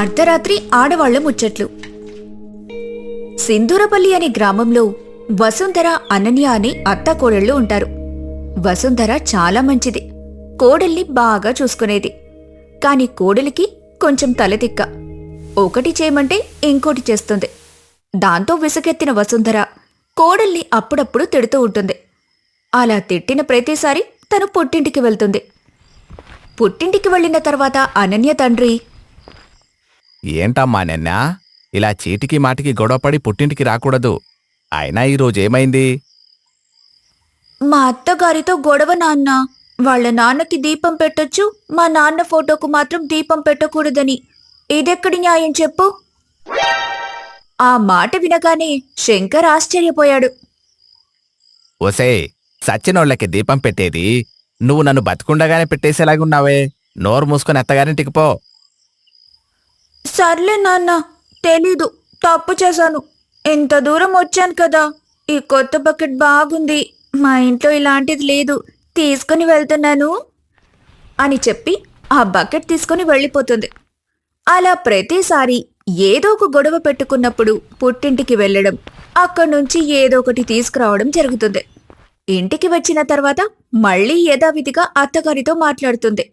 అర్ధరాత్రి ఆడవాళ్ల ముచ్చట్లు. సింధూరపల్లి అనే గ్రామంలో వసుంధర, అనన్య అనే అత్తాకోడళ్లు ఉంటారు. వసుంధర చాలా మంచిది. కోడల్ని బాగా చూసుకునేది. కాని కోడలికి కొంచెం తలతిక్క. ఒకటి చేయమంటే ఇంకోటి చేస్తుంది. దాంతో విసుగెత్తిన వసుంధర కోడల్ని అప్పుడప్పుడు తిడుతూ ఉంటుంది. అలా తిట్టిన ప్రతిసారి తను పుట్టింటికి వెళ్తుంది. పుట్టింటికి వెళ్లిన తర్వాత అనన్య తండ్రి, ఏంటమ్మా నిన్న ఇలా చీటికి మాటికి గొడవపడి పుట్టింటికి రాకూడదు. అయినా ఈరోజేమైంది? మా అత్తగారితో గొడవ నాన్న. వాళ్ల నాన్నకి దీపం పెట్టొచ్చు, మా నాన్న ఫోటోకు మాత్రం దీపం పెట్టకూడదని. ఇదెక్కడి న్యాయం చెప్పు? ఆ మాట వినగానే శంకర్ ఆశ్చర్యపోయాడు. ఒసే, సచ్చినోళ్ళకి దీపం పెట్టేది నువ్వు నన్ను బతికుండగానే పెట్టేసేలాగున్నావే. నోరు మూసుకొని అత్తగారింటికి పో. సర్లే నాన్న, తెలీదు, తప్పు చేశాను. ఇంత దూరం వచ్చాను కదా. ఈ కొత్త బకెట్ బాగుంది, మా ఇంట్లో ఇలాంటిది లేదు, తీసుకుని వెళ్తున్నాను అని చెప్పి ఆ బకెట్ తీసుకుని వెళ్ళిపోతుంది. అలా ప్రతిసారి ఏదో ఒక గొడవ పెట్టుకున్నప్పుడు పుట్టింటికి వెళ్ళడం, అక్కడ్నుంచి ఏదో ఒకటి తీసుకురావడం జరుగుతుంది. ఇంటికి వచ్చిన తర్వాత మళ్లీ యథావిధిగా అత్తగారితో మాట్లాడుతుంది.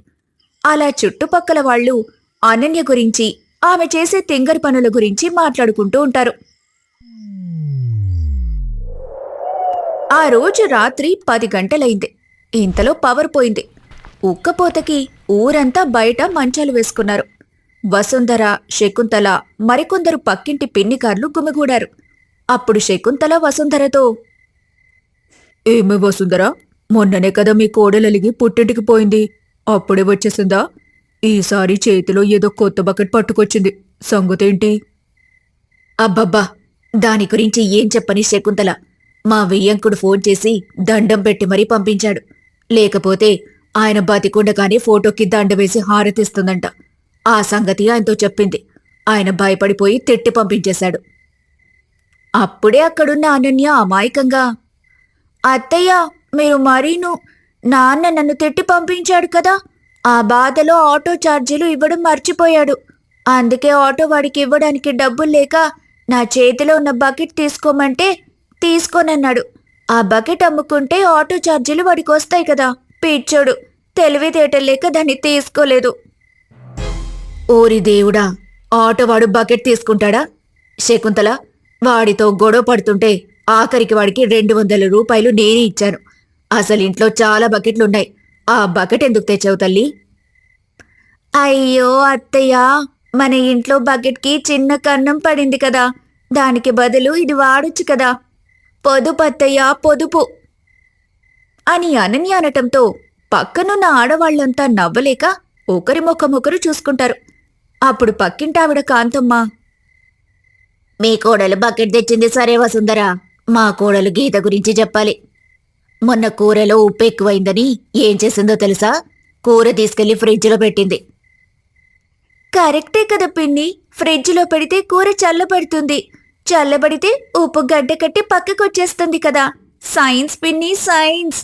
అలా చుట్టుపక్కల వాళ్ళు అనన్య గురించి, ఆమె చేసే తింగరి పనుల గురించి మాట్లాడుకుంటూ ఉంటారు. ఆ రోజు రాత్రి 10 గంటలైంది. ఇంతలో పవర్ పోయింది. ఉక్కపోతకి ఊరంతా బయట మంచాలు వేసుకున్నారు. వసుంధర, శకుంతల, మరికొందరు పక్కింటి పిన్నికార్లు గుమిగూడారు. అప్పుడు శకుంతల వసుంధరతో, ఏమే వసుంధర, మొన్ననే కదా మీ కోడలలిగి పుట్టింటికి పోయింది, అప్పుడే వచ్చేసిందా? ఈసారి చేతిలో ఏదో కొత్త బకెట్ పట్టుకొచ్చింది, సంగతేంటి? అబ్బబ్బా, దాని గురించి ఏం చెప్పని శకుంతల. మా వెయ్యంకుడు ఫోన్ చేసి దండం పెట్టి మరీ పంపించాడు. లేకపోతే ఆయన బతికుండగానే ఫోటోకి దండ వేసి హారతిస్తుందంట. ఆ సంగతి ఆయనతో చెప్పింది. ఆయన భయపడిపోయి తిట్టి పంపించేశాడు. అప్పుడే అక్కడున్న అనన్య అమాయకంగా, అత్తయ్య, మీరు మరీను, నాన్న నన్ను తిట్టి పంపించాడు కదా, ఆ బాధలో ఆటో ఛార్జీలు ఇవ్వడం మర్చిపోయాడు. అందుకే ఆటో వాడికి ఇవ్వడానికి డబ్బులు లేక నా చేతిలో ఉన్న బకెట్ తీసుకోమంటే తీసుకోనన్నాడు. ఆ బకెట్ అమ్ముకుంటే ఆటో ఛార్జీలు వాడికి వస్తాయి కదా. పిచ్చోడు, తెలివితేటలు లేక దాన్ని తీసుకోలేదు. ఓరి దేవుడా, ఆటోవాడు బకెట్ తీసుకుంటాడా? శకుంతల, వాడితో గొడవ పడుతుంటే ఆఖరికి వాడికి 200 రూపాయలు నేనే ఇచ్చాను. అసలు ఇంట్లో చాలా బకెట్లున్నాయి. ఆ బకెట్ ఎందుకు తెచ్చావు తల్లి? అయ్యో అత్తయ్య, మన ఇంట్లో బకెట్కి చిన్న కన్నం పడింది కదా, దానికి బదులు ఇది వాడొచ్చు కదా. పొదుపు అత్తయ్య, పొదుపు అని అనన్య అనటంతో పక్కనున్న ఆడవాళ్లంతా నవ్వలేక ఒకరి ముఖమొకరు చూసుకుంటారు. అప్పుడు పక్కింటావిడ కాంతమ్మ, మీ కోడలు బకెట్ తెచ్చింది సరే వసుంధరా, మా కోడలు గీత గురించి చెప్పాలి. మొన్న కూరలో ఉప్పు ఎక్కువైందని ఏం చేసిందో తెలుసా? కూర తీసుకెళ్లి ఫ్రిడ్జ్లో పెట్టింది. కరెక్టే కదా పిన్ని, ఫ్రిడ్జ్లో పెడితే కూర చల్లబడుతుంది. చల్లబడితే ఉప్పు గడ్డ కట్టి పక్కకొచ్చేస్తుంది కదా. సైన్స్ పిన్ని, సైన్స్.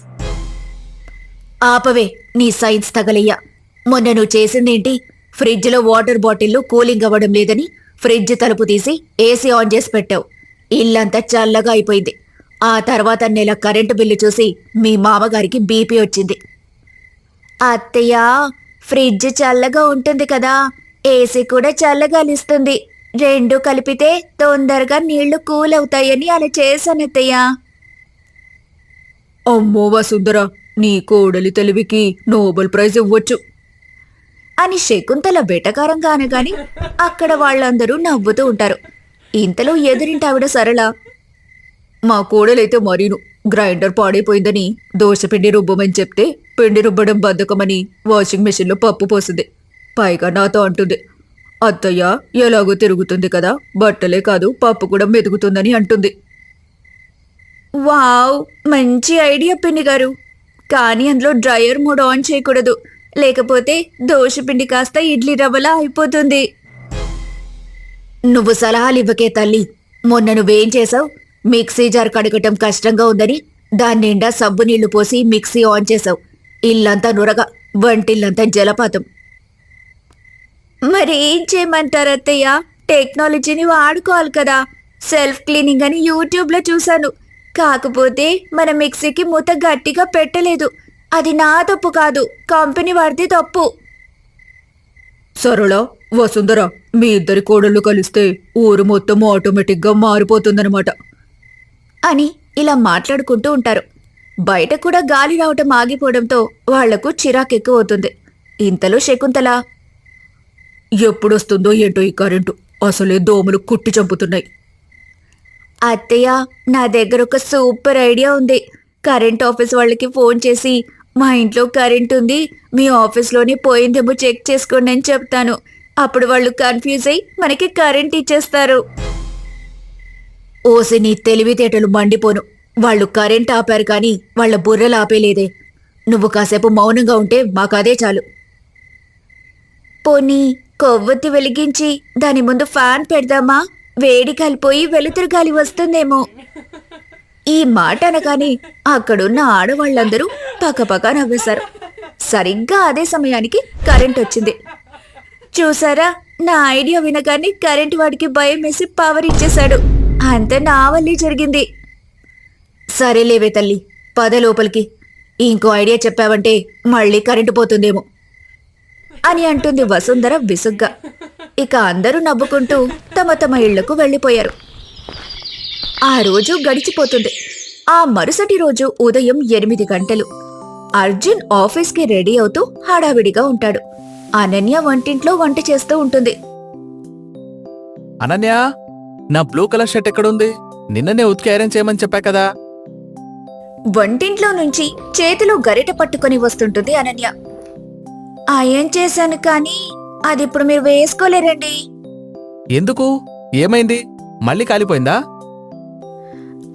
ఆపవే నీ సైన్స్ తగలయ్యా. మొన్న నువ్వు చేసిందేంటి? ఫ్రిడ్జ్లో వాటర్ బాటిల్లు కూలింగ్ అవ్వడం లేదని ఫ్రిడ్జ్ తలుపు తీసి ఏసీ ఆన్ చేసి పెట్టావు. ఇల్లంతా చల్లగా అయిపోయింది. ఆ తర్వాత నెల కరెంటు బిల్లు చూసి మీ మామగారికి బీపీ వచ్చింది. అత్తయ్య, ఫ్రిడ్జ్ చల్లగా ఉంటుంది కదా, ఏసీ కూడా చల్లగాలిస్తుంది. రెండు కలిపితే తొందరగా నీళ్లు కూల్ అవుతాయని అలా చేశానత్తయ్య. అమ్మో వసుంధర, నీ కోడలి తెలివికి నోబెల్ ప్రైజ్ ఇవ్వచ్చు అని శకుంతల వెటకారంగా అనగాని అక్కడ వాళ్ళందరూ నవ్వుతూ ఉంటారు. ఇంతలో ఎదురింటావిడ సరళ, మా కోడలైతే మరీను గ్రైండర్ పాడైపోయిందని దోశపిండి రుబ్బమని చెప్తే పిండి రుబ్బడం బద్ధకమని వాషింగ్ మెషిన్లో పప్పు పోసింది. పైగా నాతో అంటుంది, అత్తయ్య ఎలాగో తిరుగుతుంది కదా, బట్టలే కాదు పప్పు కూడా మెదుగుతుందని అంటుంది. వావ్, మంచి ఐడియా పిన్ని గారు. కానీ అందులో డ్రయర్ మోడ్ ఆన్ చేయకూడదు, లేకపోతే దోశపిండి కాస్త ఇడ్లీ రవ్వలా అయిపోతుంది. నువ్వు సలహాలు ఇవ్వకే తల్లి. మొన్న నువ్వేం చేసావు? మిక్సీ జార్ కడగటం కష్టంగా ఉందని దాని నిండా సబ్బు నీళ్లు పోసి మిక్సీ ఆన్ చేసావు. ఇల్లంతా నురగ, వంటిల్లంతా జలపాతం. మరి ఏం చేయమంటారు అత్తయ్య? టెక్నాలజీని వాడుకోవాలి కదా. సెల్ఫ్ క్లీనింగ్ అని యూట్యూబ్లో చూశాను. కాకపోతే మన మిక్సీకి మూత గట్టిగా పెట్టలేదు. అది నా తప్పు కాదు, కంపెనీ వాడిది తప్పు. సరళ, వసుంధర, మీ ఇద్దరి కోడళ్ళు కలిస్తే ఊరు మొత్తం ఆటోమేటిక్గా మారిపోతుందన్నమాట అని ఇలా మాట్లాడుకుంటూ ఉంటారు. బయట కూడా గాలి రావటం ఆగిపోవడంతో వాళ్లకు చిరాకెక్కువ అవుతుంది. ఇంతలో శకుంతల, ఎప్పుడొస్తుందో ఏంటో ఈ కరెంటు, అసలే దోమలు కుట్టి చంపుతున్నాయి. అత్తయ్య, నా దగ్గర ఒక సూపర్ ఐడియా ఉంది. కరెంట్ ఆఫీస్ వాళ్ళకి ఫోన్ చేసి మా ఇంట్లో కరెంట్ ఉంది, మీ ఆఫీస్లోనే పోయిందేమో చెక్ చేసుకోండి అని చెప్తాను. అప్పుడు వాళ్ళు కన్ఫ్యూజ్ అయి మనకి కరెంట్ ఇచ్చేస్తారు. ఓసి నీ తెలివితేటలు మండిపోను. వాళ్ళు కరెంట్ ఆపారు కానీ వాళ్ళ బుర్రలు ఆపేలేదే. నువ్వు కాసేపు మౌనంగా ఉంటే మాకదే చాలు. పోనీ కొవ్వొత్తి వెలిగించి దాని ముందు ఫ్యాన్ పెడదామా? వేడి కాలిపోయి వెలుతురు గాలి వస్తుందేమో. ఈ మాట అనగానే అక్కడున్న ఆడవాళ్లందరూ పకపక నవ్వేశారు. సరిగ్గా అదే సమయానికి కరెంట్ వచ్చింది. చూసారా, నా ఐడియా వినగానే కరెంట్ వాడికి భయం వేసి పవర్ ఇచ్చేశాడు. అంత నా వల్లే జరిగింది. సరేలేవే తల్లి, పద లోపలికి. ఇంకో ఐడియా చెప్పావంటే మళ్ళీ కరెంటు పోతుందేమో అని అంటుంది వసుంధర విసుగ్గా. ఇక అందరూ నవ్వుకుంటూ తమ తమ ఇళ్లకు వెళ్ళిపోయారు. ఆ రోజు గడిచిపోతుంది. ఆ మరుసటి రోజు ఉదయం 8 గంటలు. అర్జున్ ఆఫీస్కి రెడీ అవుతూ హడావిడిగా ఉంటాడు. అనన్య వంటింట్లో వంట చేస్తూ ఉంటుంది. అనన్య, నా బ్లూ కలర్ షర్ట్ ఎక్కడుంది? నిన్ననే ఉతికి ఐరన్ చేయమని చెప్పా కదా. వంటింట్లో నుంచి చేతిలో గరిట పట్టుకొని వస్తుంటుంది అనన్య. అయన్ చేశాను కానీ అది ఇప్పుడు మీరు వేసుకోలేరండి. ఎందుకు? ఏమైంది? మళ్ళీ కాలిపోయిందా?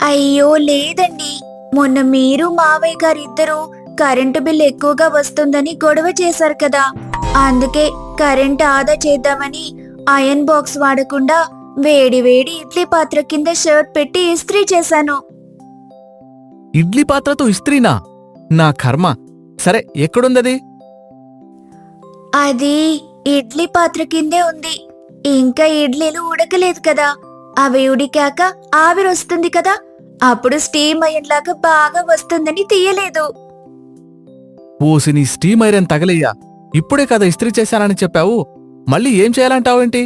అయ్యో లేదండి, మొన్న మీరు మావయ్య గారిద్దరూ కరెంటు బిల్ ఎక్కువగా వస్తుందని గొడవ చేశారు కదా. అందుకే కరెంట్ ఆదా చేద్దామని అయన్ బాక్స్ వాడకుండా వేడి వేడి ఇడ్లీ పాత్ర కింద షర్ట్ పెట్టి ఇస్త్రీ చేశాను. ఇడ్లీ పాత్రతో ఇస్త్రీనా? నా కర్మ. సరే, ఎక్కడుందది? అది ఇడ్లీ పాత్ర కిందే ఉంది. ఇంకా ఇడ్లీలు ఉడకలేదు కదా, అవి ఉడికాక ఆవిరొస్తుంది కదా, అప్పుడు స్టీమ్ అయ్యేలాగా బాగా వస్తుందని తీయలేదు. ఓసి నీ స్టీమ్ ఐరన్ తగలయ్యా! ఇప్పుడే కదా ఇస్త్రీ చేశానని చెప్పావు, మళ్ళీ ఏం చేయాలంటావేంటి?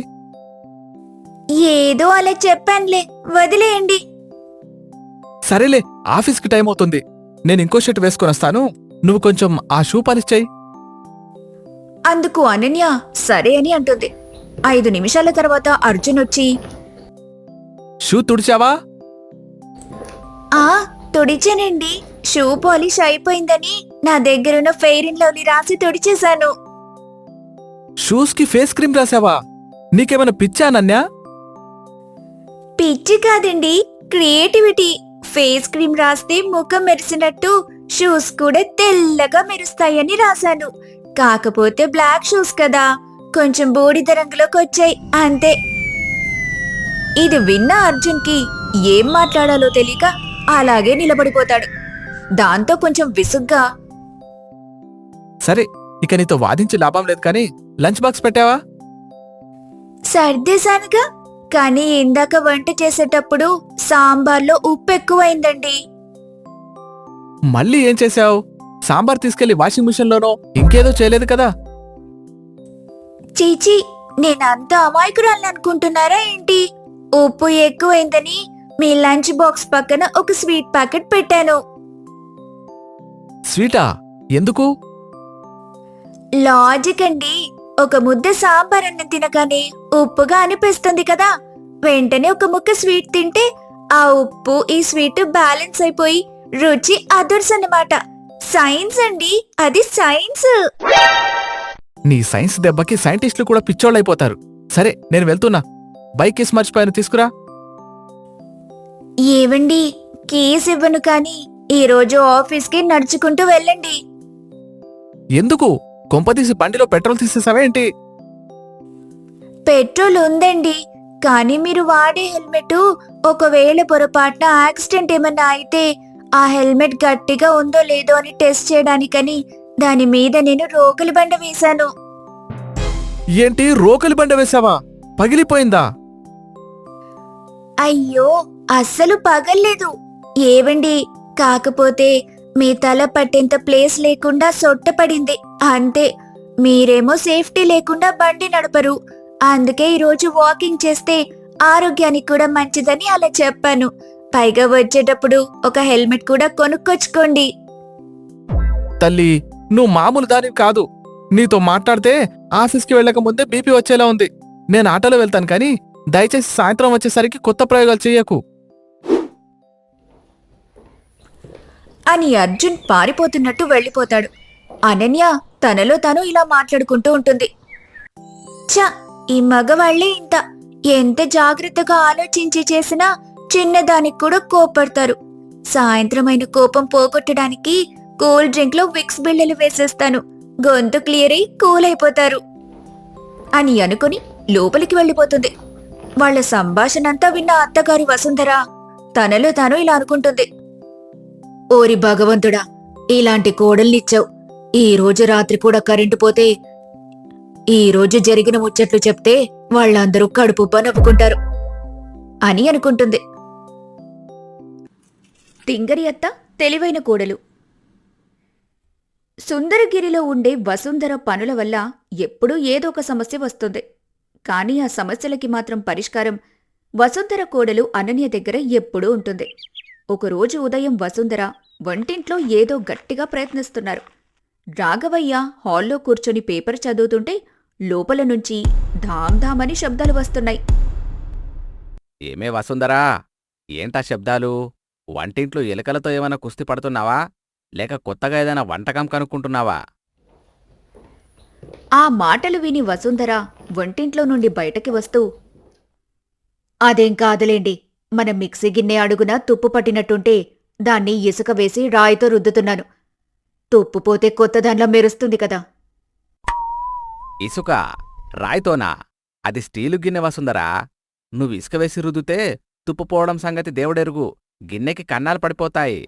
ఏదో అలా చెప్పానులే, వదిలేయండి. సరేలే, ఆఫీస్కి టైం అవుతుంది. నేను ఇంకో షర్ట్ వేసుకొనొస్తాను, నువ్వు కొంచెం ఆ షూ పాలిష్ చెయ్యి. అందుకు అనన్య సరే అని అంటుంది. 5 నిమిషాల తర్వాత అర్జున్ వచ్చి, షూ తుడిచావా? ఆ తుడిచానండి, షూ పాలిష్ అయిపోయిందని నా దగ్గరున్న ఫెయిర్ అండ్ లవ్లీ రాసి తుడిచేశాను. షూస్కి ఫేస్ క్రీమ్ రాసావా? నీకేమైనా పిచ్చా అనన్యా? పిచ్చి కాదండి, క్రియేటివిటీ. ఫేస్ క్రీమ్ రాస్తే ముఖం మెరిసినట్టు షూస్ కూడా తెల్లగా మెరుస్తాయని రాశాను. కాకపోతే బ్లాక్ షూస్ కదా, కొంచెం బూడిద రంగులోకి వచ్చాయి అంతే. ఇది విన్న అర్జున్కి ఏం మాట్లాడాలో తెలియక అలాగే నిలబడిపోతాడు. దాంతో కొంచెం విసుగ్గా, సరే, ఇక నీతో వాదించి లాభం లేదు కానీ లంచ్ బాక్స్ పెట్టావా? సర్దేశానుగా, కానీ ఇందాక వంట చేసేటప్పుడు సాంబార్లో ఉప్పు ఎక్కువైందండి. మళ్ళీ ఏం చేశావు? సాంబార్ తీసుకెళ్లి వాషింగ్ మిషన్లోనో ఇంకేదో చేయలేదు కదా? చీచీ, నేనంత అమాయకురాలని అనుకుంటున్నారా ఏంటి? ఉప్పు ఎక్కువైందని మీ లంచ్ బాక్స్ పక్కన ఒక స్వీట్ ప్యాకెట్ పెట్టాను. స్వీటా? ఎందుకు? లాజిక్ అండి. ఒక ముద్ద సాంబార్ అన్నం తినగానే ఉప్పుగా అనిపిస్తుంది కదా, వెంటనే ఒక ముక్క స్వీట్ తింటే ఆ ఉప్పు ఈ స్వీట్ బ్యాలెన్స్ అయిపోయి రుచి అదుర్స్ అన్నమాట. సైన్స్ అండి, అది సైన్స్. నీ సైన్స్ దెబ్బకి సైంటిస్టులు కూడా పిచ్చోళ్ళైపోతారు. సరే, నేను వెళ్తున్నా. బైక్ కేసు మర్చిపోయాను, తీసుకురా. ఏవండి, కీస్ ఇవ్వను కానీ ఈరోజు ఆఫీస్కి నడుచుకుంటూ వెళ్ళండి. ఎందుకు? కొంపదీసి బండిలో పెట్రోల్ తీసేసావేంటి? పెట్రోల్ ఉందండి, కానీ మీరు వాడే హెల్మెట్ ఒకవేళ పొరపాటున యాక్సిడెంట్ ఏమన్నా అయితే ఆ హెల్మెట్ గట్టిగా ఉందో లేదో అని టెస్ట్ చేయడానికని దాని మీద నేను రోకలి బండ వేశాను. ఏంటి రోకలి బండ వేసావా? పగిలిపోయిందా? అయ్యో, అస్సలు పగల్లేదు. ఏవండి, కాకపోతే మీ తల పట్టేంత ప్లేస్ లేకుండా సొట్టపడింది అంతే. మీరేమో సేఫ్టీ లేకుండా బండి నడపరు. అందుకే ఈరోజు వాకింగ్ చేస్తే ఆరోగ్యానికి కూడా మంచిదని అలా చెప్పాను. పైగా వచ్చేటప్పుడు ఒక హెల్మెట్ కూడా కొనుక్కొచ్చుకోండి. తల్లి, నువ్వు మామూలు దానివి కాదు. నీతో మాట్లాడితే ఆఫీస్కి వెళ్ళక ముందే బీపీ వచ్చేలా ఉంది. నేను ఆటోలో వెళ్తాను కానీ దయచేసి సాయంత్రం వచ్చేసరికి కొత్త ప్రయోగాలు చెయ్యకు. అని అర్జున్ పారిపోతున్నట్టు వెళ్ళిపోతాడు. అనన్య తనలో తాను ఇలా మాట్లాడుకుంటూ ఉంటుంది. ఛ, ఈ మగవాళ్లే ఇంత. ఎంత జాగ్రత్తగా ఆలోచించి చేసినా చిన్నదానికి కూడా కోపడతారు. సాయంత్రమైన కోపం పోగొట్టడానికి కూల్ డ్రింక్ లో విక్స్ బిళ్ళలు వేసేస్తాను. గొంతు క్లియర్ అయి కూల్ అయిపోతారు అని అనుకుని లోపలికి వెళ్ళిపోతుంది. వాళ్ల సంభాషణంతా విన్న అత్తగారు వసుంధర తనలో తాను ఇలా అనుకుంటుంది. ఓరి భగవంతుడా, ఇలాంటి కోడల్నిచ్చావు. ఈ రోజు రాత్రి కూడా కరెంటు పోతే ఈ రోజు జరిగిన ముచ్చట్లు చెప్తే వాళ్ళందరూ కడుపుబ్బా నవ్వుకుంటారు అని అనుకుంటుంది. తింగరి అత్త తెలివైన కోడలు. సుందరగిరిలో ఉండే వసుంధర పనుల వల్ల ఎప్పుడూ ఏదో ఒక సమస్య వస్తుంది. కానీ ఆ సమస్యలకి మాత్రం పరిష్కారం వసుంధర కోడలు అనన్య దగ్గర ఎప్పుడూ ఉంటుంది. ఒకరోజు ఉదయం వసుంధర వంటింట్లో ఏదో గట్టిగా ప్రయత్నిస్తున్నారు. రాఘవయ్య హాల్లో కూర్చొని పేపర్ చదువుతుంటే లోపల నుంచి ధామ్ ధామ్ అని శబ్దాలు వస్తున్నాయి. ఏమే వసుందరా, ఏంటా శబ్దాలు? వంటింట్లో ఎలుకలతో ఏమైనా కుస్తీ పడుతున్నావా? లేక కొత్తగా ఏదైనా వంటకం కనుక్కుంటున్నావా? ఆ మాటలు విని వసుంధర వంటింట్లో నుండి బయటకి వస్తూ, అదేం కాదులేండి, మన మిక్సీ గిన్నె అడుగున తుప్పు పట్టినట్టుంటే దాన్ని ఇసుక వేసి రాయితో రుద్దుతున్నాను. తుప్పు పోతే కొత్త దానిలా మెరుస్తుంది కదా. ఇసుక రాయితోనా? అది స్టీలు గిన్నె వసుందరా. నువ్వు ఇసుక వేసి రుద్దుతే తుప్పుపోవడం సంగతి దేవుడెరుగు. గిన్నెకి కన్నాలు పడిపోతాయి.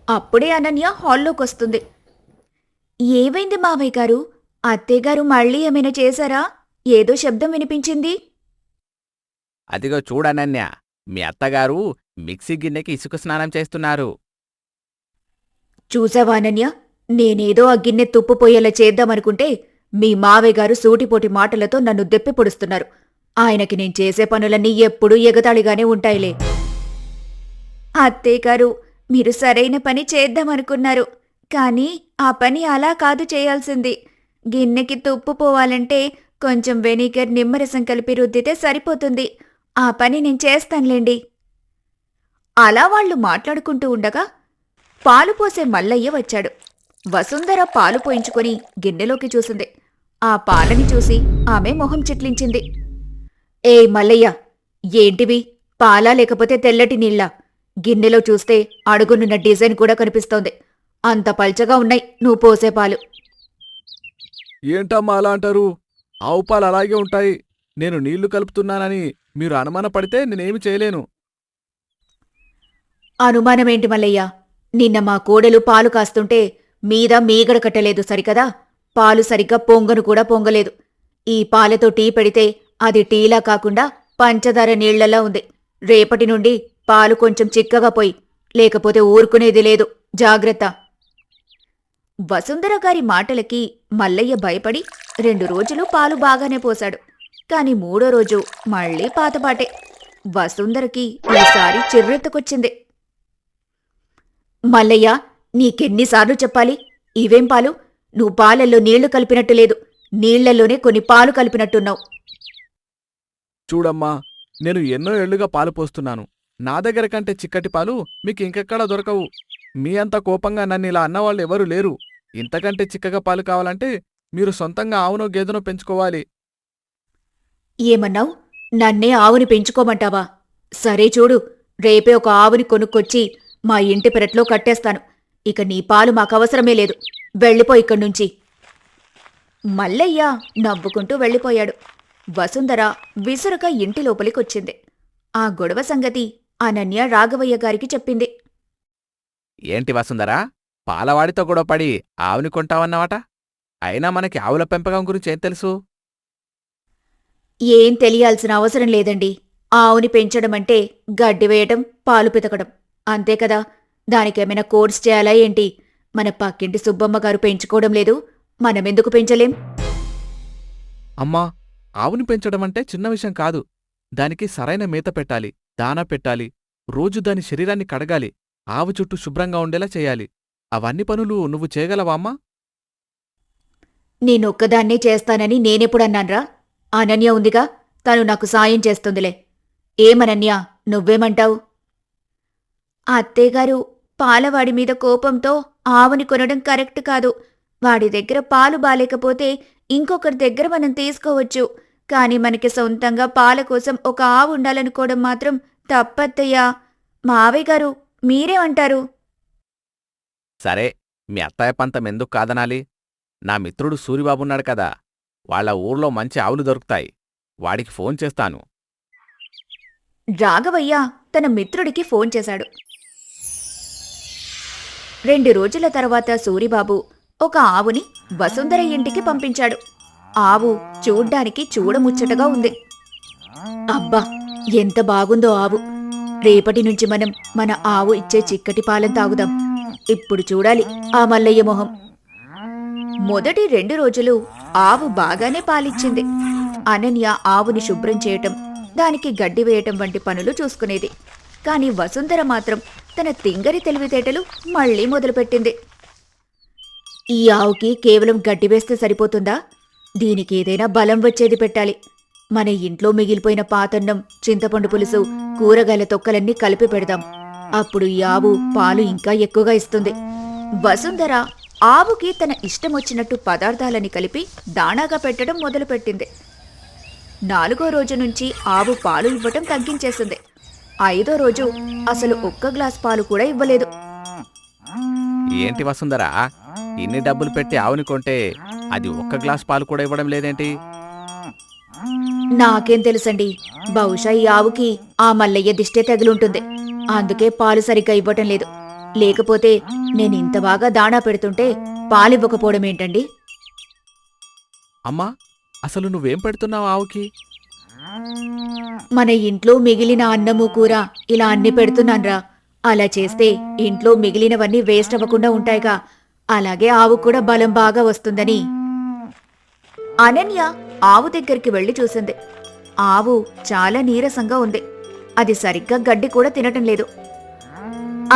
అప్పుడే అనన్య హాల్లోకొస్తుంది. ఏవైంది మావయ్య గారు? అత్తయ్యగారు మళ్ళీ ఏమైనా చేశారా? ఏదో శబ్దం వినిపించింది. అదిగో చూడనన్య, మీ అత్తగారు మిక్సీ గిన్నెకి ఇసుక స్నానం చేస్తున్నారు. చూసావా అనన్య, నేనేదో ఆ గిన్నె తుప్పుపోయేలా చేద్దామనుకుంటే మీ మావయ్య గారు సూటిపోటి మాటలతో నన్ను దెప్పి పొడుస్తున్నారు. ఆయనకి నేను చేసే పనులన్నీ ఎప్పుడూ ఎగతాళిగానే ఉంటాయిలే. అత్తయ్యగారు, మీరు సరైన పని చేద్దామనుకున్నారు. కానీ ఆ పని అలా కాదు చేయాల్సింది. గిన్నెకి తుప్పు పోవాలంటే కొంచెం వెనిగర్ నిమ్మరసం కలిపి రుద్దితే సరిపోతుంది. ఆ పని నేను చేస్తానులేండి. అలా వాళ్లు మాట్లాడుకుంటూ ఉండగా పాలు పోసే మల్లయ్య వచ్చాడు. వసుంధర పాలు పోయించుకొని గిన్నెలోకి చూసింది. ఆ పాలని చూసి ఆమె మొహం చిట్లించింది. ఏ మల్లయ్య, ఏంటివి? పాలా లేకపోతే తెల్లటి నీళ్ళా? గిన్నెలో చూస్తే అడుగునున్న డిజైన్ కూడా కనిపిస్తోంది. అంత పల్చగా ఉన్నాయి నువ్వు పోసే పాలు. ఏంటమ్మా అలా అంటారు? ఆవు పాలు అలాగే ఉంటాయి. నేను నీళ్లు కలుపుతున్నానని మీరు అనుమానపడితే నేనేమి చేయలేను. అనుమానమేంటి మల్లయ్య? నిన్న మా కోడలు పాలు కాస్తుంటే మీద మీగడ కట్టలేదు సరికదా? పాలు సరిగ్గా పొంగను కూడా పొంగలేదు. ఈ పాలతో టీ పెడితే అది టీలా కాకుండా పంచదార నీళ్లలా ఉంది. రేపటి నుండి పాలు కొంచెం చిక్కగా పోయి, లేకపోతే ఊరుకునేది లేదు. జాగ్రత్త. వసుంధర గారి మాటలకి మల్లయ్య భయపడి 2 రోజులు పాలు బాగానే పోశాడు. కాని 3వ రోజు మళ్లీ పాతపాటే. వసుంధరకి ఈసారి చిర్రెత్తుకొచ్చింది. మల్లయ్య, నీకెన్నిసార్లు చెప్పాలి? ఇవేం పాలు? నువ్వు పాలల్లో నీళ్లు కలిపినట్టు లేదు. నీళ్లలోనే కొన్ని పాలు కలిపినట్టున్నావు. చూడమ్మా, నేను ఎన్నో ఏళ్లుగా పాలు పోస్తున్నాను. నా దగ్గర కంటే చిక్కటి పాలు మీకు ఇంకెక్కడా దొరకవు. మీ అంత కోపంగా నన్ను ఇలా అన్నవాళ్ళు ఎవరూ లేరు. ఇంతకంటే చిక్కగా పాలు కావాలంటే మీరు సొంతంగా ఆవునో గేదెనో పెంచుకోవాలి. ఏమన్నావు? నన్నే ఆవుని పెంచుకోమంటావా? సరే చూడు, రేపే ఒక ఆవుని కొనుక్కొచ్చి మా ఇంటి పెరట్లో కట్టేస్తాను. ఇక నీ పాలు మాకవసరమే లేదు. వెళ్ళిపో ఇక్కడ్నుంచి. మల్లయ్య నవ్వుకుంటూ వెళ్ళిపోయాడు. వసుంధర విసురుగా ఇంటి లోపలికొచ్చింది. ఆ గొడవ సంగతి అనన్య రాఘవయ్య గారికి చెప్పింది. ఏంటి వసుందరా, పాలవాడితో గొడవపడి ఆవుని కొంటావన్నమాట? అయినా మనకి ఆవుల పెంపకం గురించి ఏం తెలుసు? ఏం తెలియాల్సిన అవసరం లేదండి. ఆవుని పెంచడమంటే గడ్డి వేయటం, పాలు పితకడం. అంతే కదా! దానికేమైనా కోర్స్ చేయాలా ఏంటి? మన పక్కింటి సుబ్బమ్మ గారు పెంచుకోవడం లేదు. మనమెందుకు పెంచలేం? అమ్మా, ఆవుని పెంచడమంటే చిన్న విషయం కాదు. దానికి సరైన మేత పెట్టాలి, దానా పెట్టాలి, రోజు దాని శరీరాన్ని కడగాలి, ఆవు చుట్టూ శుభ్రంగా ఉండేలా చేయాలి. అవన్నీ పనులు నువ్వు చేయగలవా అమ్మా? నేనొక్కదాన్నే చేస్తానని నేనెప్పుడన్నాన్రా? అనన్య ఉందిగా, తను నాకు సాయం చేస్తుందిలే. ఏమనన్యా, నువ్వేమంటావు? అత్తేగారు, పాలవాడి మీద కోపంతో ఆవుని కొనడం కరెక్ట్ కాదు. వాడి దగ్గర పాలు బాలేకపోతే ఇంకొకరి దగ్గర మనం తీసుకోవచ్చు. కాని మనకి సొంతంగా పాల కోసం ఒక ఆవు ఉండాలనుకోవడం మాత్రం తప్పత్తయ్యా. మావయ్య గారు, మీరేమంటారు? సరే, మీ అత్తయ్య పంతం ఎందుకు కాదనాలి? నా మిత్రుడు సూరిబాబున్నాడు కదా, వాళ్ళ ఊర్లో మంచి ఆవులు దొరుకుతాయి. వాడికి ఫోన్ చేస్తాను. రాఘవయ్య తన మిత్రుడికి ఫోన్ చేశాడు. 2 రోజుల తర్వాత సూరిబాబు ఒక ఆవుని వసుంధర ఇంటికి పంపించాడు. ఆవు చూడ్డానికి చూడముచ్చటగా ఉంది. అబ్బా, ఎంత బాగుందో ఆవు! రేపటి నుంచి మనం మన ఆవు ఇచ్చే చిక్కటి పాలను తాగుదాం. ఇప్పుడు చూడాలి ఆ మల్లయ్య మొహం. మొదటి 2 రోజులు ఆవు బాగానే పాలిచ్చింది. అనన్య ఆవుని శుభ్రం చేయటం, దానికి గడ్డి వేయటం వంటి పనులు చూసుకునేది. కాని వసుంధర మాత్రం తన తింగరి తెలివితేటలు మళ్లీ మొదలుపెట్టింది. ఈ ఆవుకి కేవలం గడ్డి వేస్తే సరిపోతుందా? దీనికి ఏదైనా బలం వచ్చేది పెట్టాలి. మన ఇంట్లో మిగిలిపోయిన పాతన్నం, చింతపండు పులుసు, కూరగాయల తొక్కలన్నీ కలిపి పెడదాం. అప్పుడు ఈ ఆవు పాలు ఇంకా ఎక్కువగా ఇస్తుంది. వసుంధర ఆవుకి తన ఇష్టమొచ్చినట్టు పదార్థాలని కలిపి దాణాగా పెట్టడం మొదలుపెట్టింది. 4వ రోజు నుంచి ఆవు పాలు ఇవ్వటం తగ్గించేసింది. 5వ రోజు అసలు ఒక్క గ్లాస్ పాలు కూడా ఇవ్వలేదు. ఏంటి వసుంధరా, ఇన్ని డబ్బులు పెట్టి ఆవుని కొంటే అది ఒక్క గ్లాస్ పాలు కూడా ఇవ్వడం లేదేంటి? నాకేం తెలుసండి, బహుశా ఈ ఆవుకి ఆ మల్లయ్య దిష్టే తగిలుంటుంది. అందుకే పాలు సరిగ్గా ఇవ్వటం లేదు. లేకపోతే నేనింత బాగా దాణా పెడుతుంటే పాలివ్వకపోవడం ఏంటండి? అమ్మా, అసలు నువ్వేం పెడుతున్నావు ఆవుకి? మన ఇంట్లో మిగిలిన అన్నము కూర ఇలా అన్ని పెడుతున్నాన్రా. అలా చేస్తే ఇంట్లో మిగిలినవన్నీ వేస్ట్ అవ్వకుండా ఉంటాయిగా. అలాగే ఆవు కూడా బలం బాగా వస్తుందని. అనన్య ఆవు దగ్గరికి వెళ్లి చూసింది. ఆవు చాలా నీరసంగా ఉంది. అది సరిగ్గా గడ్డి కూడా తినటం లేదు.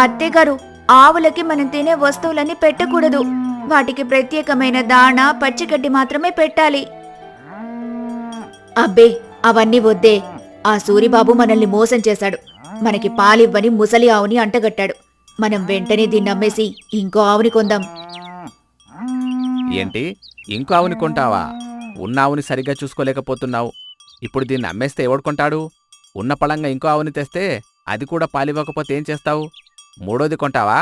అత్తేగారు, ఆవులకి మనం తినే వస్తువులన్నీ పెట్టకూడదు. వాటికి ప్రత్యేకమైన దాణా, పచ్చిగడ్డి మాత్రమే పెట్టాలి. అబ్బే, అవన్నీ వద్దే. ఆ సూరిబాబు మనల్ని మోసం చేశాడు. మనకి పాలివ్వని ముసలి ఆవుని అంటగట్టాడు. మనం వెంటనే దీన్ని అమ్మేసి ఇంకో ఆవుని కొందాం. ఏంటి, ఇంకో ఆవుని కొంటావా? ఉన్న ఆవుని సరిగ్గా చూసుకోలేకపోతున్నావు. ఇప్పుడు దీన్ని అమ్మేస్తే ఎవడు కొంటాడు? ఉన్న పళంగా ఇంకో ఆవుని తెస్తే అది కూడా పాలివ్వకపోతే ఏం చేస్తావు? 3వది కొంటావా?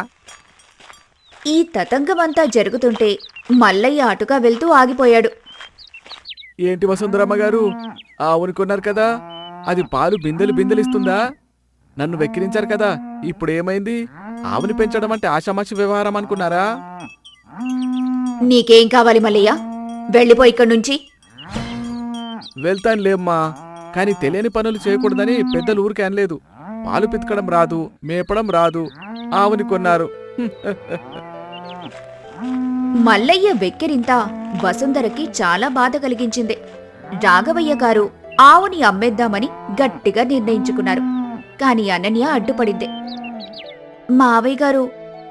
ఈ తతంగమంతా జరుగుతుంటే మల్లయ్య అటుగా వెళ్తూ ఆగిపోయాడు. ఏంటి వసుంధరమ్మ గారు, ఆవుని కొన్నారు కదా, అది పాలు బిందెలు బిందెలిస్తుందా? నన్ను వెక్కిరించారు కదా, ఇప్పుడేమైంది? ఆవుని పెంచడం అంటే ఆషామాషి వ్యవహారం అనుకున్నారా? నీకేం కావాలి మల్లయ్య? వెళ్ళిపో ఇక్కడి నుంచి. వెళ్తానులేమ్మా, కాని తెలియని పనులు చేయకూడదని పెద్దలు ఊరికే అనలేదు. పాలు పితకడం రాదు, మేపడం రాదు, ఆవుని కొన్నారు. మల్లయ్య వెక్కిరింత వసుంధరకి చాలా బాధ కలిగించింది. రాఘవయ్య గారు ఆవుని అమ్మేద్దామని గట్టిగా నిర్ణయించుకున్నారు. కాని అనన్య అడ్డుపడింది. మావయ్య గారు,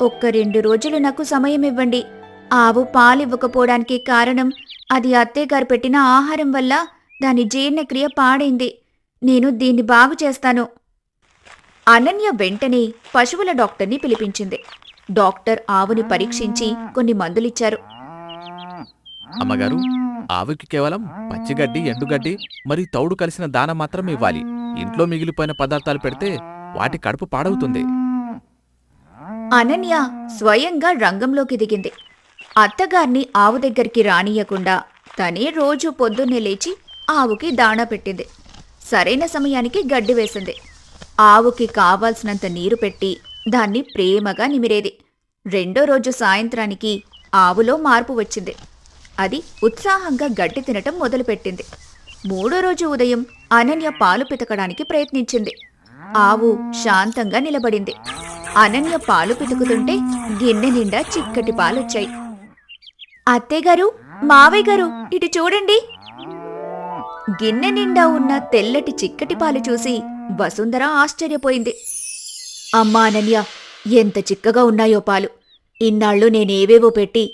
ఒక్క 2 రోజులు నాకు సమయం ఇవ్వండి. ఆవు పాలివ్వకపోవడానికి కారణం అది అత్తయ్యగారు పెట్టిన ఆహారం వల్ల దాని జీర్ణక్రియ పాడైంది. నేను దీన్ని బాగు చేస్తాను. అనన్య వెంటనే పశువుల డాక్టర్ని పిలిపించింది. డాక్టర్ ఆవుని పరీక్షించి కొన్ని మందులిచ్చారు. అమ్మగారు, ఆవుకి కేవలం పచ్చిగడ్డి, ఎండుగడ్డి మరియు తౌడు కలిసిన దాన మాత్రం ఇవ్వాలి. ఇంట్లో మిగిలిపోయిన పదార్థాలు పెడితే వాటి కడుపు పాడవుతుంది. అనన్య స్వయంగా రంగంలోకి దిగింది. అత్తగారిని ఆవు దగ్గరికి రానియకుండా తనే రోజు పొద్దున్నే లేచి ఆవుకి దాణా పెట్టింది. సరైన సమయానికి గడ్డి వేసింది. ఆవుకి కావాల్సినంత నీరు పెట్టి దాన్ని ప్రేమగా నిమిరేది. 2వ రోజు సాయంత్రానికి ఆవులో మార్పు వచ్చింది. అది ఉత్సాహంగా గడ్డి తినటం మొదలుపెట్టింది. మూడో రోజు ఉదయం అనన్య పాలు పితకడానికి ప్రయత్నించింది. ఆవు శాంతంగా నిలబడింది. అనన్య పాలు పితుకుతుంటే గిన్నె నిండా చిక్కటి పాలొచ్చాయి. అత్తయ్యగారు, మావయ్య గారు, ఇటు చూడండి. గిన్నె నిండా ఉన్న తెల్లటి చిక్కటి పాలు చూసి వసుంధర ఆశ్చర్యపోయింది. అమ్మా అనన్య, ఎంత చిక్కగా ఉన్నాయో పాలు! ఇన్నాళ్ళు నేనేవేవో పెట్టి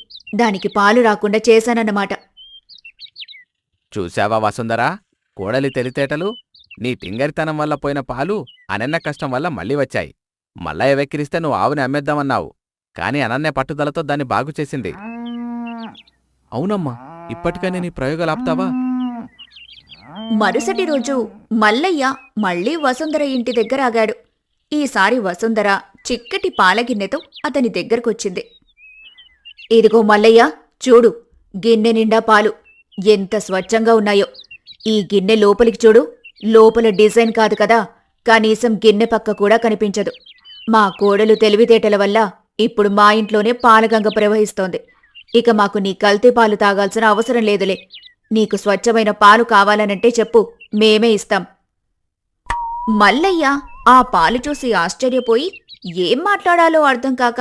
దానికి పాలు రాకుండా చేశానన్నమాట. చూశావా వసుంధరా, కోడలి తెలితేటలు? నీ టింగరితనం వల్ల పోయిన పాలు అనన్య కష్టం వల్ల మళ్ళీ వచ్చాయి. మల్లయ్య వెక్కిరిస్తే నువ్వు ఆవుని అమ్మేద్దామన్నావు, కాని అనన్య పట్టుదలతో దాన్ని బాగుచేసింది. అవునమ్మా, ఇప్పటికైనా నీ ప్రయోగాలు ఆపుతావా? మరుసటి రోజు మల్లయ్య మళ్లీ వసుంధర ఇంటి దగ్గర ఆగాడు. ఈసారి వసుంధర చిక్కటి పాలగిన్నెతో అతని దగ్గరకొచ్చింది. ఇదిగో మల్లయ్య, చూడు, గిన్నె నిండా పాలు ఎంత స్వచ్ఛంగా ఉన్నాయో. ఈ గిన్నె లోపలికి చూడు. లోపల డిజైన్ కాదు కదా, కనీసం గిన్నె పక్క కూడా కనిపించదు. మా కోడలు తెలివితేటల వల్ల ఇప్పుడు మా ఇంట్లోనే పాలగంగ ప్రవహిస్తోంది. ఇక మాకు నీ కల్తీ పాలు తాగాల్సిన అవసరం లేదులే. నీకు స్వచ్ఛమైన పాలు కావాలనంటే చెప్పు, మేమే ఇస్తాం. మల్లయ్య ఆ పాలు చూసి ఆశ్చర్యపోయి ఏం మాట్లాడాలో అర్థం కాక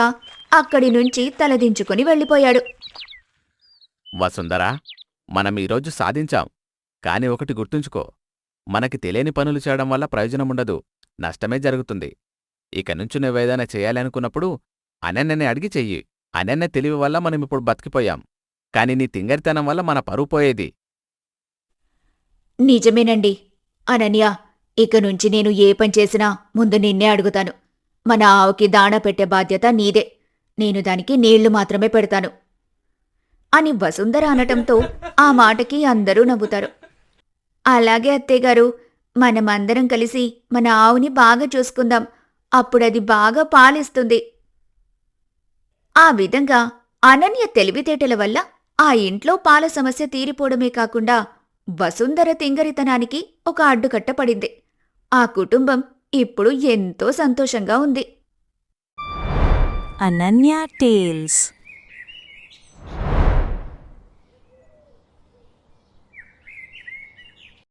అక్కడి నుంచి తలదించుకుని వెళ్ళిపోయాడు. వసుంధరా, మనం ఈరోజు సాధించాం. కాని ఒకటి గుర్తుంచుకో, మనకి తెలియని పనులు చేయడం వల్ల ప్రయోజనముండదు, నష్టమే జరుగుతుంది. ఇక నుంచి నువ్వేదైనా చేయాలనుకున్నప్పుడు అనన్యని అడిగి చెయ్యి. అనన్య తెలివి వల్ల మనమిప్పుడు బతికిపోయాం, కాని నీ తింగరితనం వల్ల మన పరువు పోయేది. నిజమేనండి అనన్య, ఇక నుంచి నేను ఏ పని చేసినా ముందు నిన్నే అడుగుతాను. మన ఆవుకి దాణా పెట్టే బాధ్యత నీదే. నేను దానికి నీళ్లు మాత్రమే పెడతాను అని వసుంధర అనటంతో ఆ మాటకి అందరూ నవ్వుతారు. అలాగే అత్తయ్యగారు, మనమందరం కలిసి మన ఆవుని బాగా చూసుకుందాం. అప్పుడది బాగా పాలిస్తుంది. ఆ విధంగా అనన్య తెలివితేటల వల్ల ఆ ఇంట్లో పాల సమస్య తీరిపోవడమే కాకుండా వసుంధర తింగరితనానికి ఒక అడ్డుకట్ట పడింది. ఆ కుటుంబం ఇప్పుడు ఎంతో సంతోషంగా ఉంది. Ananya Tales